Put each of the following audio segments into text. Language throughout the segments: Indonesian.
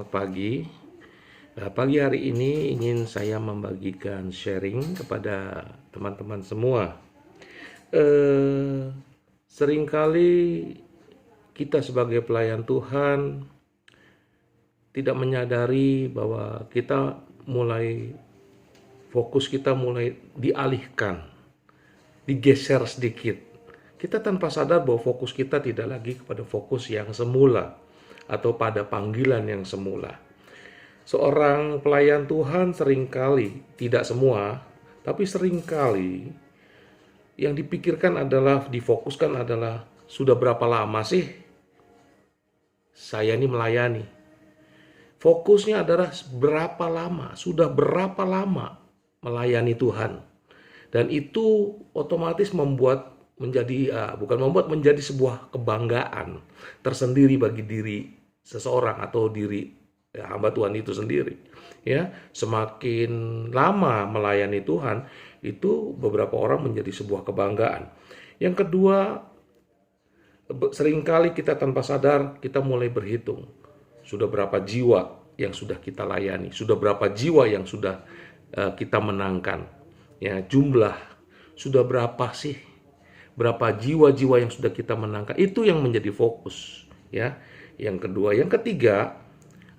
selamat pagi. Pagi hari ini ingin saya membagikan sharing kepada teman-teman semua. Seringkali kita sebagai pelayan Tuhan tidak menyadari bahwa fokus kita mulai dialihkan, digeser sedikit. Kita tanpa sadar bahwa fokus kita tidak lagi kepada fokus yang semula atau pada panggilan yang semula. Seorang pelayan Tuhan seringkali, tidak semua, tapi seringkali yang dipikirkan adalah, difokuskan adalah, sudah berapa lama sih saya ini melayani? Fokusnya adalah berapa lama, sudah berapa lama melayani Tuhan. Dan itu otomatis menjadi sebuah kebanggaan tersendiri bagi diri seseorang atau diri hamba Tuhan itu sendiri. Ya, semakin lama melayani Tuhan, itu beberapa orang menjadi sebuah kebanggaan. Yang kedua, seringkali kita tanpa sadar kita mulai berhitung. Sudah berapa jiwa yang sudah kita layani, sudah berapa jiwa yang sudah kita menangkan. Ya, jumlah sudah berapa sih? Berapa jiwa-jiwa yang sudah kita menangkan? Itu yang menjadi fokus, ya. Yang kedua, yang ketiga,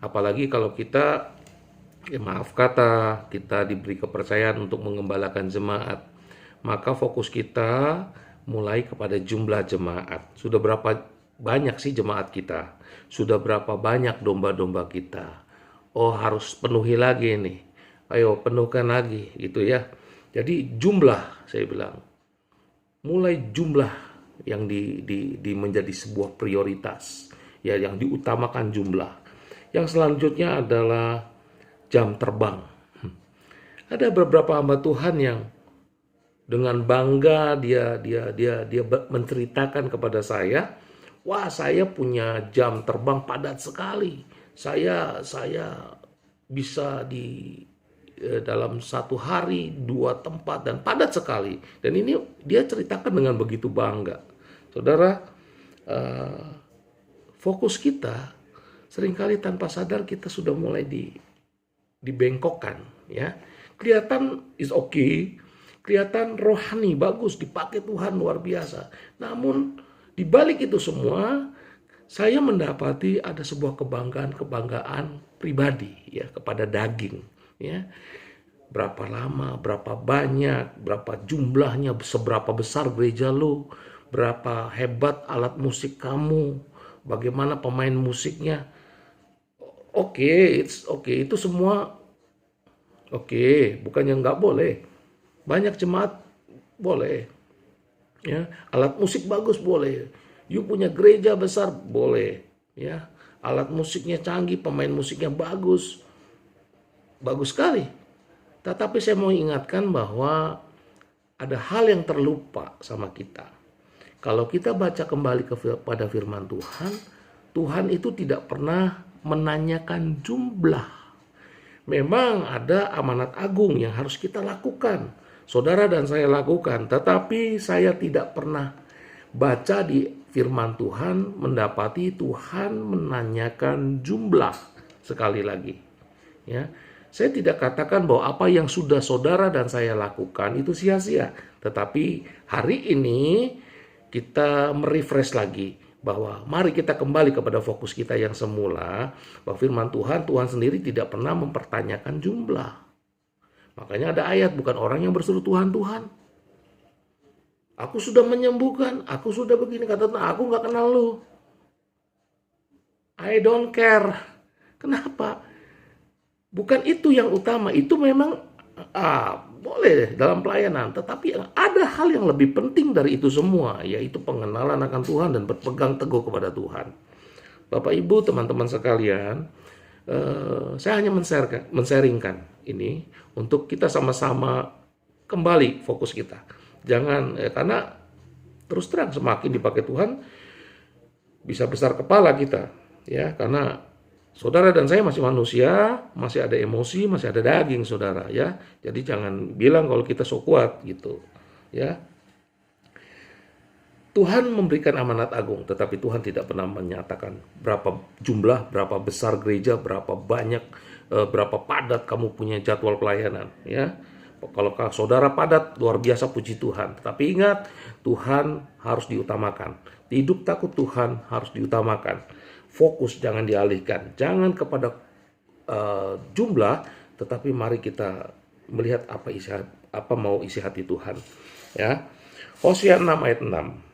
apalagi kalau kita kita diberi kepercayaan untuk mengembalakan jemaat, maka fokus kita mulai kepada jumlah jemaat. Sudah berapa banyak sih jemaat kita? Sudah berapa banyak domba-domba kita? Oh, harus penuhi lagi nih. Ayo penuhkan lagi, gitu ya. Jadi jumlah, saya bilang, mulai jumlah yang menjadi sebuah prioritas, ya, yang diutamakan jumlah. Yang selanjutnya adalah jam terbang. Ada beberapa hamba Tuhan yang dengan bangga dia menceritakan kepada saya, wah, saya punya jam terbang padat sekali. Saya bisa dalam satu hari 2 tempat dan padat sekali. Dan ini dia ceritakan dengan begitu bangga. Saudara, fokus kita seringkali tanpa sadar kita sudah mulai dibengkokkan, ya. Kelihatan is okay, kelihatan rohani bagus, dipakai Tuhan luar biasa. Namun di balik itu semua, saya mendapati ada sebuah kebanggaan pribadi, ya, kepada daging, ya. Berapa lama, berapa banyak, berapa jumlahnya, seberapa besar gereja lu, berapa hebat alat musik kamu, bagaimana pemain musiknya. Oke, itu semua oke, bukannya nggak boleh. Banyak jemaat boleh, ya. Alat musik bagus boleh. You punya gereja besar boleh, ya. Alat musiknya canggih, pemain musiknya bagus sekali. Tetapi saya mau ingatkan bahwa ada hal yang terlupa sama kita. Kalau kita baca kembali kepada firman Tuhan, Tuhan itu tidak pernah menanyakan jumlah. Memang ada amanat agung yang harus kita lakukan. Saudara dan saya lakukan, tetapi saya tidak pernah baca di firman Tuhan mendapati Tuhan menanyakan jumlah sekali lagi. Ya, saya tidak katakan bahwa apa yang sudah saudara dan saya lakukan itu sia-sia. Tetapi hari ini kita merefresh lagi bahwa mari kita kembali kepada fokus kita yang semula, bahwa firman Tuhan sendiri tidak pernah mempertanyakan jumlah. Makanya ada ayat, bukan orang yang berseru Tuhan, Tuhan, aku sudah menyembuhkan, aku sudah begini, kata Tuhan, aku gak kenal lu. I don't care. Kenapa? Bukan itu yang utama. Itu memang boleh dalam pelayanan, tetapi ada hal yang lebih penting dari itu semua, yaitu pengenalan akan Tuhan dan berpegang teguh kepada Tuhan. Bapak Ibu, teman-teman sekalian, saya hanya men-sharingkan ini untuk kita sama-sama kembali fokus kita. Jangan, karena terus terang semakin dipakai Tuhan bisa besar kepala kita, ya, karena saudara dan saya masih manusia, masih ada emosi, masih ada daging, saudara, ya. Jadi jangan bilang kalau kita so kuat gitu, ya. Tuhan memberikan amanat agung, tetapi Tuhan tidak pernah menyatakan berapa jumlah, berapa besar gereja, berapa banyak, berapa padat kamu punya jadwal pelayanan. Ya, kalau saudara padat, luar biasa, puji Tuhan. Tetapi ingat, Tuhan harus diutamakan. Hidup takut Tuhan harus diutamakan. Fokus jangan dialihkan, jangan kepada jumlah, tetapi mari kita melihat apa mau isi hati Tuhan. Ya, Hosea 6 ayat 6.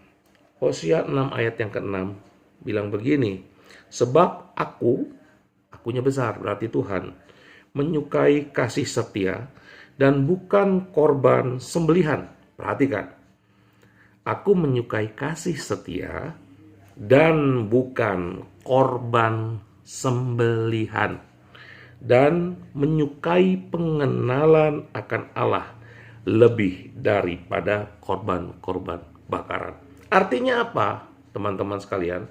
Hosea 6 ayat yang ke-6 bilang begini, sebab akunya besar, berarti Tuhan, menyukai kasih setia dan bukan korban sembelihan. Perhatikan, aku menyukai kasih setia dan bukan korban sembelihan, dan menyukai pengenalan akan Allah lebih daripada korban-korban bakaran. Artinya apa, teman-teman sekalian?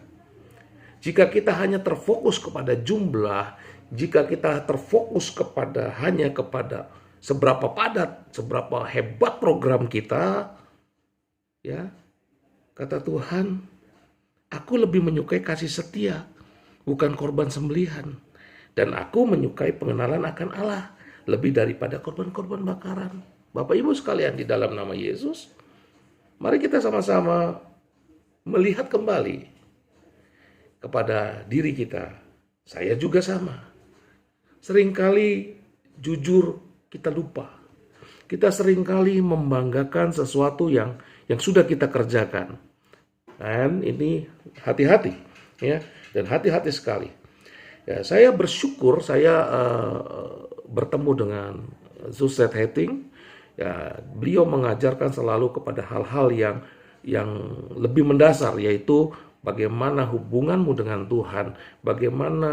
Jika kita hanya terfokus kepada jumlah, jika kita terfokus hanya kepada seberapa padat, seberapa hebat program kita, ya, kata Tuhan, aku lebih menyukai kasih setia, bukan korban sembelihan. Dan aku menyukai pengenalan akan Allah, lebih daripada korban-korban bakaran. Bapak Ibu sekalian, di dalam nama Yesus, mari kita sama-sama melihat kembali kepada diri kita. Saya juga sama. Seringkali jujur kita lupa. Kita seringkali membanggakan sesuatu yang sudah kita kerjakan. Dan ini hati-hati, ya, dan hati-hati sekali. Ya, saya bersyukur saya bertemu dengan Zuset Hating. Ya, beliau mengajarkan selalu kepada hal-hal yang lebih mendasar, yaitu bagaimana hubunganmu dengan Tuhan, bagaimana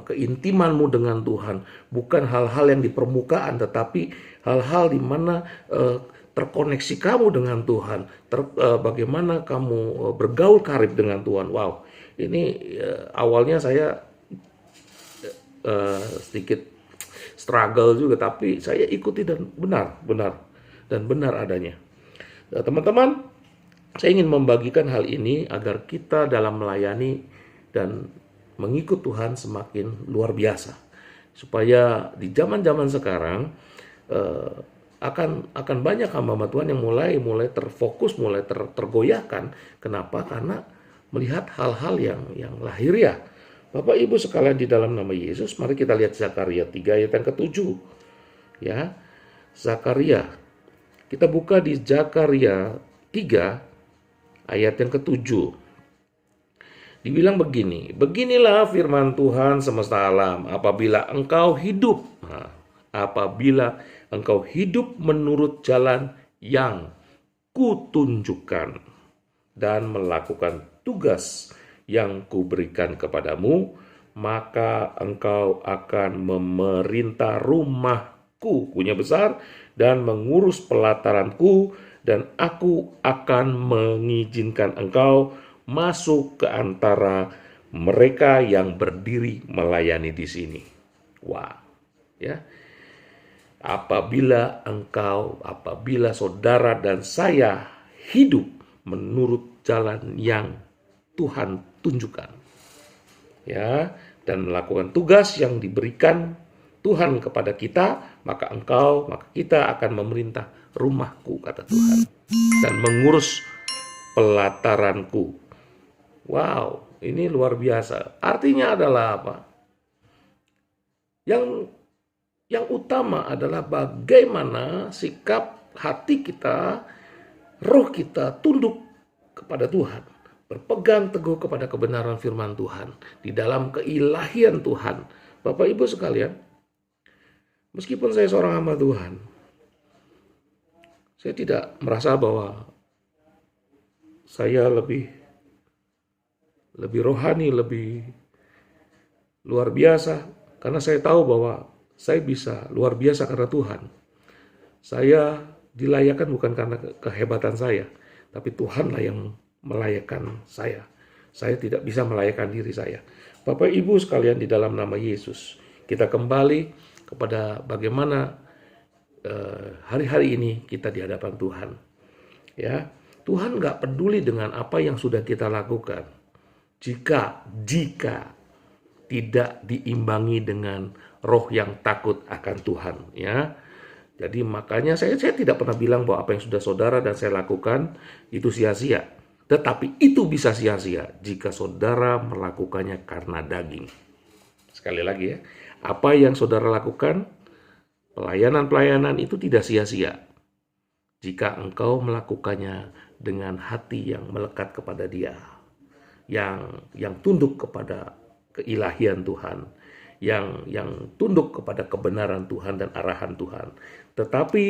keintimanmu dengan Tuhan, bukan hal-hal yang di permukaan, tetapi hal-hal di mana terkoneksi kamu dengan Tuhan, bagaimana kamu bergaul karib dengan Tuhan. Wow, ini awalnya saya sedikit struggle juga, tapi saya ikuti dan benar adanya. Teman-teman, saya ingin membagikan hal ini agar kita dalam melayani dan mengikut Tuhan semakin luar biasa. Supaya di zaman-zaman sekarang akan banyak hamba Tuhan yang mulai terfokus, mulai tergoyahkan. Kenapa? Karena melihat hal-hal yang lahiriah. Bapak Ibu sekalian, di dalam nama Yesus, mari kita lihat Zakaria 3 ayat yang ke-7. Ya, Zakaria. Kita buka di Zakaria 3 ayat yang ke-7. Dibilang begini, beginilah firman Tuhan semesta alam, apabila engkau hidup menurut jalan yang kutunjukkan dan melakukan tugas yang kuberikan kepadamu, maka engkau akan memerintah rumahku, kunya besar, dan mengurus pelataranku, dan aku akan mengizinkan engkau masuk ke antara mereka yang berdiri melayani di sini. Wah, ya. Apabila saudara dan saya hidup menurut jalan yang Tuhan tunjukkan, ya, dan melakukan tugas yang diberikan Tuhan kepada kita, maka kita akan memerintah rumahku, kata Tuhan, dan mengurus pelataranku. Wow, ini luar biasa. Artinya adalah apa? Yang utama adalah bagaimana sikap hati kita, roh kita tunduk kepada Tuhan, berpegang teguh kepada kebenaran firman Tuhan, di dalam keilahian Tuhan. Bapak Ibu sekalian, meskipun saya seorang hamba Tuhan, saya tidak merasa bahwa saya lebih rohani, lebih luar biasa, karena saya tahu bahwa saya bisa luar biasa karena Tuhan. Saya dilayakkan bukan karena kehebatan saya, tapi Tuhanlah yang melayakkan saya. Saya tidak bisa melayakkan diri saya. Bapak Ibu sekalian, di dalam nama Yesus, kita kembali kepada bagaimana hari-hari ini kita di hadapan Tuhan. Ya, Tuhan nggak peduli dengan apa yang sudah kita lakukan. Jika tidak diimbangi dengan roh yang takut akan Tuhan, ya. Jadi makanya saya tidak pernah bilang bahwa apa yang sudah saudara dan saya lakukan itu sia-sia. Tetapi itu bisa sia-sia jika saudara melakukannya karena daging. Sekali lagi ya, apa yang saudara lakukan, pelayanan-pelayanan itu tidak sia-sia jika engkau melakukannya dengan hati yang melekat kepada Dia, yang tunduk kepada keilahian Tuhan, yang tunduk kepada kebenaran Tuhan dan arahan Tuhan. Tetapi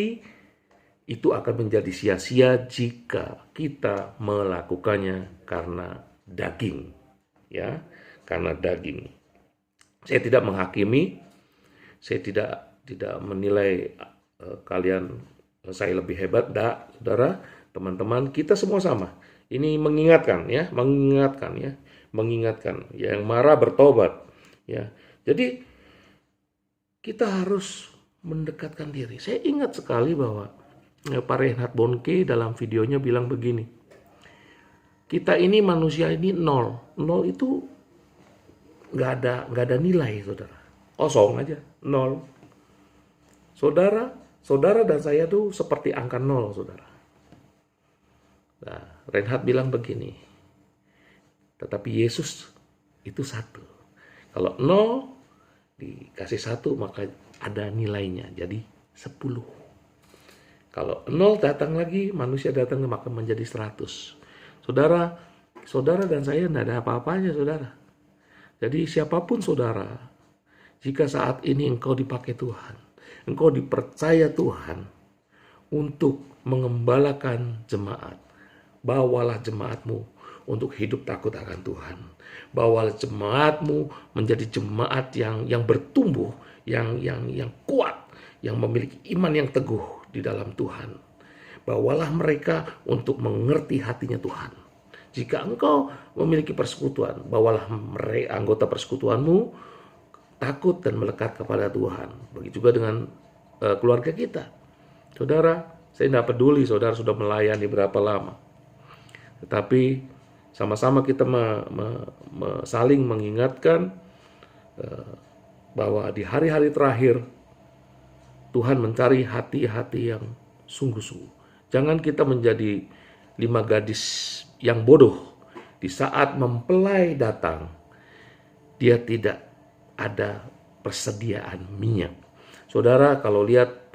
itu akan menjadi sia-sia jika kita melakukannya karena daging, ya, karena daging. Saya tidak menghakimi, saya tidak menilai kalian saya lebih hebat, saudara, teman-teman, kita semua sama. Ini mengingatkan, yang marah bertobat, ya. Jadi kita harus mendekatkan diri. Saya ingat sekali bahwa Pak Reinhard Bonnke dalam videonya bilang begini, kita ini manusia ini nol itu nggak ada nilai, saudara, kosong aja, nol. Saudara dan saya tuh seperti angka nol, saudara. Nah, Reinhard bilang begini, tetapi Yesus itu satu. Kalau nol dikasih satu maka ada nilainya, jadi 10. Kalau nol datang lagi, manusia datang maka menjadi 100. Saudara dan saya tidak ada apa-apanya, saudara. Jadi siapapun saudara, jika saat ini engkau dipakai Tuhan, engkau dipercaya Tuhan untuk mengembalakan jemaat, bawalah jemaatmu untuk hidup takut akan Tuhan. Bawalah jemaatmu menjadi jemaat yang bertumbuh, yang kuat, yang memiliki iman yang teguh di dalam Tuhan. Bawalah mereka untuk mengerti hatinya Tuhan. Jika engkau memiliki persekutuan, bawalah mereka, anggota persekutuanmu, takut dan melekat kepada Tuhan. Begitu juga dengan keluarga kita. Saudara, saya tidak peduli saudara sudah melayani berapa lama. Tetapi sama-sama kita saling mengingatkan bahwa di hari-hari terakhir Tuhan mencari hati-hati yang sungguh-sungguh. Jangan kita menjadi 5 gadis yang bodoh. Di saat mempelai datang, dia tidak ada persediaan minyak. Saudara, kalau lihat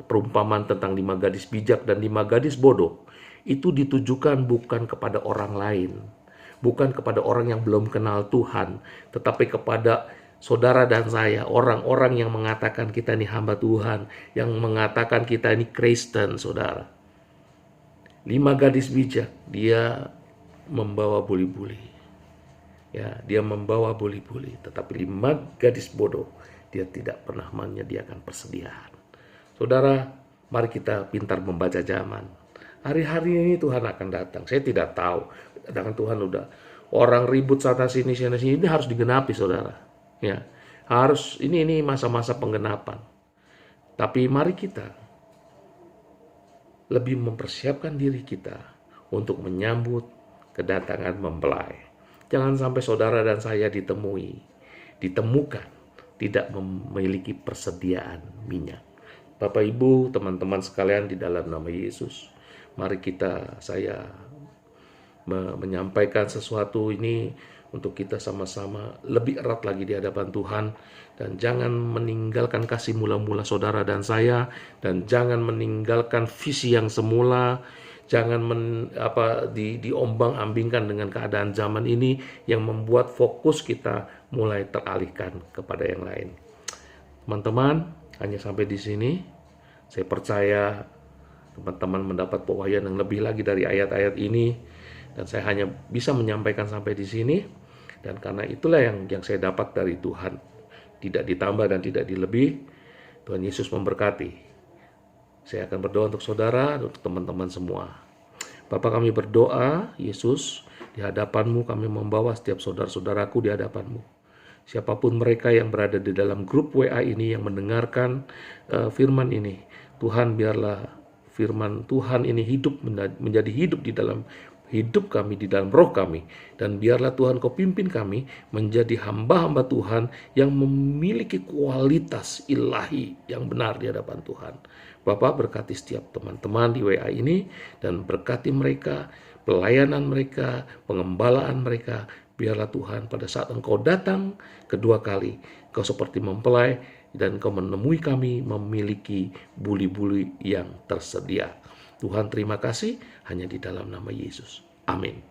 perumpamaan tentang 5 gadis bijak dan 5 gadis bodoh, itu ditujukan bukan kepada orang lain, bukan kepada orang yang belum kenal Tuhan, tetapi kepada saudara dan saya, orang-orang yang mengatakan kita ini hamba Tuhan, yang mengatakan kita ini Kristen, saudara. 5 gadis bijak, dia membawa buli-buli. Ya, dia membawa buli-buli, tetapi 5 gadis bodoh, dia tidak pernah menyediakan persediaan. Saudara, mari kita pintar membaca zaman. Hari-hari ini Tuhan akan datang. Saya tidak tahu. Dengan Tuhan udah orang ribut sana sini ini harus digenapi, saudara. Ya, harus ini masa-masa penggenapan. Tapi mari kita lebih mempersiapkan diri kita untuk menyambut kedatangan mempelai. Jangan sampai saudara dan saya ditemukan tidak memiliki persediaan minyak. Bapak Ibu, teman-teman sekalian di dalam nama Yesus, mari saya menyampaikan sesuatu ini untuk kita sama-sama lebih erat lagi di hadapan Tuhan, dan jangan meninggalkan kasih mula-mula saudara dan saya, dan jangan meninggalkan visi yang semula. Jangan diombang-ambingkan dengan keadaan zaman ini yang membuat fokus kita mulai teralihkan kepada yang lain. Teman-teman, hanya sampai di sini. Saya percaya teman-teman mendapat pewahyuan yang lebih lagi dari ayat-ayat ini, dan saya hanya bisa menyampaikan sampai di sini. Dan karena itulah yang saya dapat dari Tuhan, tidak ditambah dan tidak dilebih. Tuhan Yesus memberkati. Saya akan berdoa untuk saudara, untuk teman-teman semua. Bapa, kami berdoa, Yesus, di hadapan-Mu kami membawa setiap saudara-saudaraku di hadapan-Mu. Siapapun mereka yang berada di dalam grup WA ini yang mendengarkan firman ini, Tuhan biarlah firman Tuhan ini hidup, menjadi hidup di dalam hidup kami, di dalam roh kami. Dan biarlah Tuhan Kau pimpin kami menjadi hamba-hamba Tuhan yang memiliki kualitas ilahi yang benar di hadapan Tuhan. Bapak, berkati setiap teman-teman di WA ini, dan berkati mereka, pelayanan mereka, pengembalaan mereka. Biarlah Tuhan pada saat Engkau datang kedua kali, Kau seperti mempelai, dan Kau menemui kami memiliki buli-buli yang tersedia. Tuhan, terima kasih hanya di dalam nama Yesus. Amin.